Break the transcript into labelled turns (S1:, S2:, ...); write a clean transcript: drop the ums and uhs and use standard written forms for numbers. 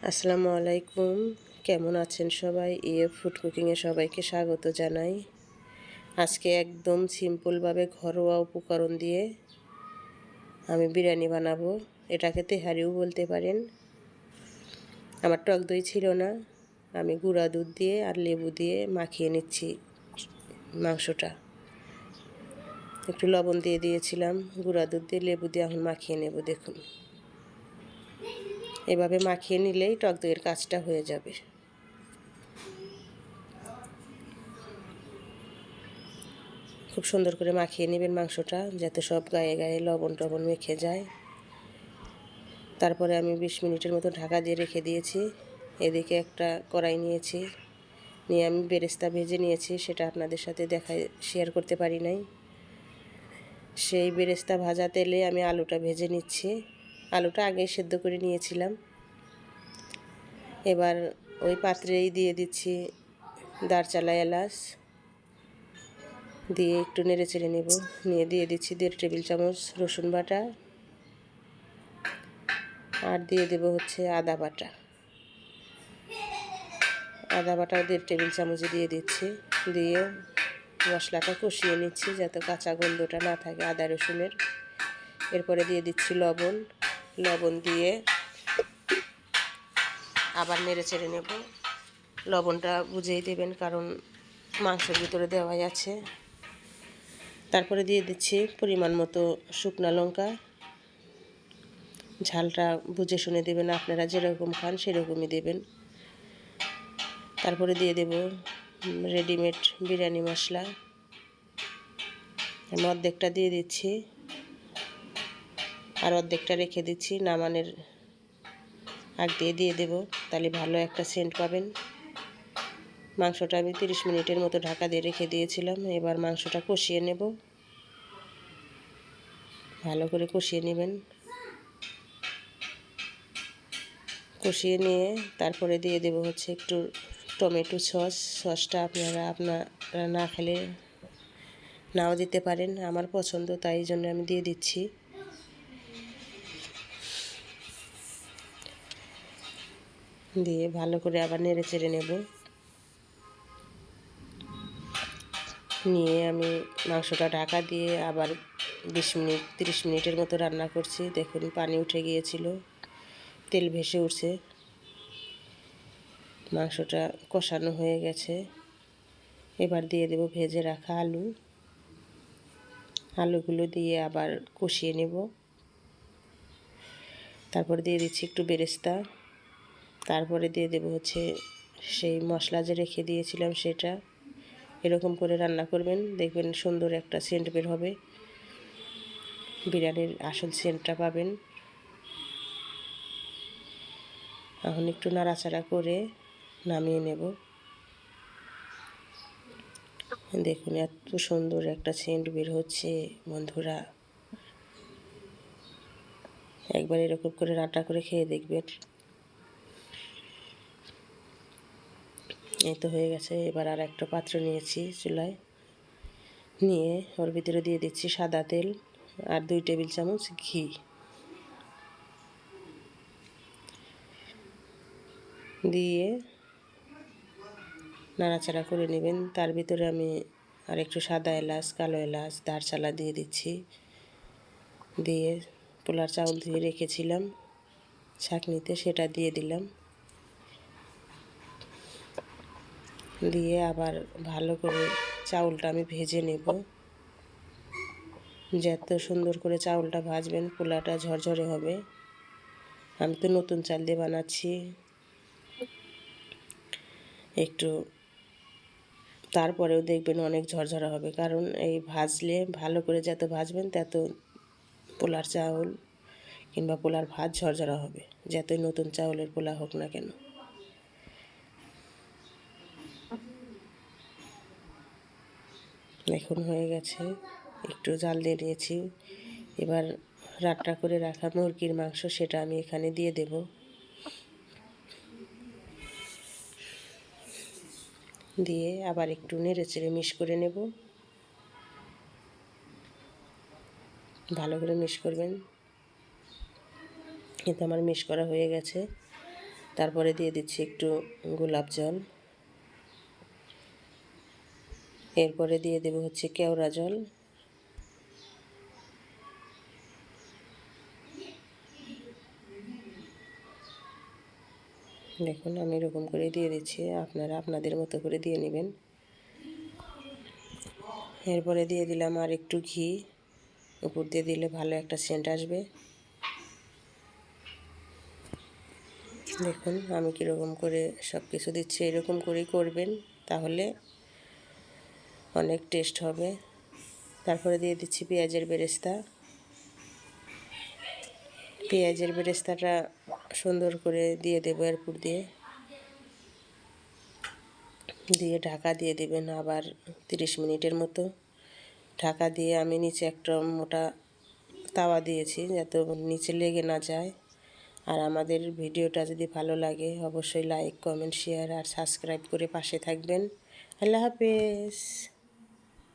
S1: আসসালামু আলাইকুম। কেমন আছেন সবাই? ফুড কুকিংয়ে সবাইকে স্বাগত জানাই। আজকে একদম সিম্পলভাবে ঘরোয়া উপকরণ দিয়ে আমি বিরিয়ানি বানাবো। এটাকে তেহারিও বলতে পারেন। আমার টক দই ছিল না, আমি গুঁড়া দুধ দিয়ে আর লেবু দিয়ে মাখিয়ে নিচ্ছি মাংসটা। একটু লবণ দিয়ে দিয়েছিলাম, গুঁড়া দুধ দিয়ে লেবু দিয়ে এখন মাখিয়ে নেব। দেখুন, এভাবে মাখিয়ে নিলেই টক দইয়ের কাজটা হয়ে যাবে। খুব সুন্দর করে মাখিয়ে নেবেন মাংসটা, যাতে সব গায়ে গায়ে লবণ টবণ মেখে যায়। তারপরে আমি 20 মিনিটের মতো ঢাকা দিয়ে রেখে দিয়েছি। এদিকে একটা কড়াই নিয়েছি, নিয়ে আমি বেরেস্তা ভেজে নিয়েছি, সেটা আপনাদের সাথে শেয়ার করতে পারি নাই। সেই বেরেস্তা ভাজা তেলে আমি আলুটা ভেজে নিচ্ছি। আলুটা আগেই সেদ্ধ করে নিয়েছিলাম। এবার ওই পাত্রেই দিয়ে দিচ্ছি দারচালা, এলাচ দিয়ে একটু নেড়ে চেড়ে নেব। নিয়ে দিয়ে দিচ্ছি 1.5 টেবিল চামচ রসুন বাটা, আর দিয়ে দেব হচ্ছে আদা বাটাও 1.5 টেবিল চামচ দিয়ে দিচ্ছি। দিয়ে মশলাটা কষিয়ে নিচ্ছি যাতে কাঁচা গন্ধটা না থাকে আদা রসুনের। এরপরে দিয়ে দিচ্ছি লবণ দিয়ে আবার নেড়ে চেড়ে নেব। লবণটা বুঝেই দেবেন, কারণ মাংসের ভিতরে দেওয়াই আছে। তারপরে দিয়ে দিচ্ছি পরিমাণ মতো শুকনা লঙ্কা। ঝালটা বুঝে শুনে দেবেন, আপনারা যেরকম খান সেরকমই দেবেন। তারপরে দিয়ে দেব রেডিমেড বিরিয়ানি মশলা। আমি অর্ধেকটা দিয়ে দিচ্ছি, আর অর্ধেকটা রেখে দিচ্ছি। নামানোর আগ দিয়ে দেব, তাহলে ভালো একটা সেন্ট পাবেন। মাংসটা আমি 30 মিনিটের মতো ঢাকা দিয়ে রেখে দিয়েছিলাম। এবার মাংসটা কষিয়ে নেব, ভালো করে কষিয়ে নেবেন। কষিয়ে নিয়ে তারপরে দিয়ে দেব হচ্ছে একটু টমেটো সসটা আপনারা না খেলে নাও দিতে পারেন, আমার পছন্দ তাই জন্য আমি দিয়ে দিচ্ছি। দিয়ে ভালো করে আবার নেড়ে চেড়ে নেব। নিয়ে আমি মাংসটা ঢাকা দিয়ে আবার 30 মিনিটের মতো রান্না করছি। দেখুন, পানি উঠে গিয়েছিল, তেল ভেসে উঠছে, মাংসটা কষানো হয়ে গেছে। এবার দিয়ে দেব ভেজে রাখা আলুগুলো দিয়ে আবার কষিয়ে নেব। তারপর দিয়ে দিচ্ছি একটু বেরেস্তা। তারপরে দিয়ে দেব হচ্ছে সেই মশলা যে রেখে দিয়েছিলাম সেটা। এরকম করে রান্না করবেন, দেখবেন সুন্দর একটা সেন্ট বের হবে, বিরিয়ানির আসল সেন্টটা পাবেন। এখন একটু নাড়াচাড়া করে নামিয়ে নেব। দেখুন, এত সুন্দর একটা সেন্ট বের হচ্ছে বন্ধুরা। একবার এরকম করে রান্না করে খেয়ে দেখবেন। এই তো হয়ে গেছে। এবার আর একটা পাত্র নিয়েছি চুলায়, নিয়ে ওর ভিতরে দিয়ে দিচ্ছি সাদা তেল আর 2 টেবিল চামচ ঘি। দিয়ে নাড়াচাড়া করে নেবেন। তার ভিতরে আমি আর একটু সাদা এলাচ, কালো এলাচ, দারচালা দিয়ে দিচ্ছি। দিয়ে পোলার চাউল ধুয়ে রেখেছিলাম ছাঁকনিতে, সেটা দিয়ে দিলাম। দিয়ে আবার ভালো করে চাউলটা আমি ভেজে নেব। যত সুন্দর করে চাউলটা ভাজবেন পোলাটা ঝরঝরে হবে। আমি তো নতুন চাল দিয়ে বানাচ্ছি, একটু তারপরেও দেখবেন অনেক ঝরঝরা হবে, কারণ এই ভাজলে ভালো করে যত ভাজবেন তত পোলার চাউল কিংবা পোলার ভাত ঝরঝরা হবে, যতই নতুন চাউলের পোলা হোক না কেন। এখন হয়ে গেছে, একটু জাল দিয়ে নিয়েছি। এবার রান্না করে রাখা মুরগির মাংস সেটা আমি এখানে দিয়ে দেব। দিয়ে আবার একটু নেড়ে চেড়ে মিক্স করে নেব। ভালো করে মিক্স করবেন। কিন্তু আমার মিক্স করা হয়ে গেছে। তারপরে দিয়ে দিচ্ছি একটু গোলাপ জল, এরপরে দিয়ে দেবো হচ্ছে কেওড়া জল। দেখুন আমি এরকম করে দিয়ে দিচ্ছি, আপনারা আপনাদের মতো করে দিয়ে নেবেন। এরপরে দিয়ে দিলাম আর একটু ঘি, উপর দিয়ে দিলে ভালো একটা সেন্ট আসবে। দেখুন আমি কীরকম করে সব কিছু দিচ্ছি, এরকম করেই করবেন, তাহলে অনেক টেস্ট হবে। তারপরে দিয়ে দিচ্ছি পেঁয়াজের বেরেস্তা। পেঁয়াজের বেরেস্তাটা সুন্দর করে দিয়ে দেবো এরপর দিয়ে ঢাকা দিয়ে দেবেন আবার 30 মিনিটের মতো। ঢাকা দিয়ে আমি নিচে একটা মোটা তাওয়া দিয়েছি যাতে নিচে লেগে না যায়। আর আমাদের ভিডিওটা যদি ভালো লাগে অবশ্যই লাইক, কমেন্ট, শেয়ার আর সাবস্ক্রাইব করে পাশে থাকবেন। আল্লাহ হাফেজ।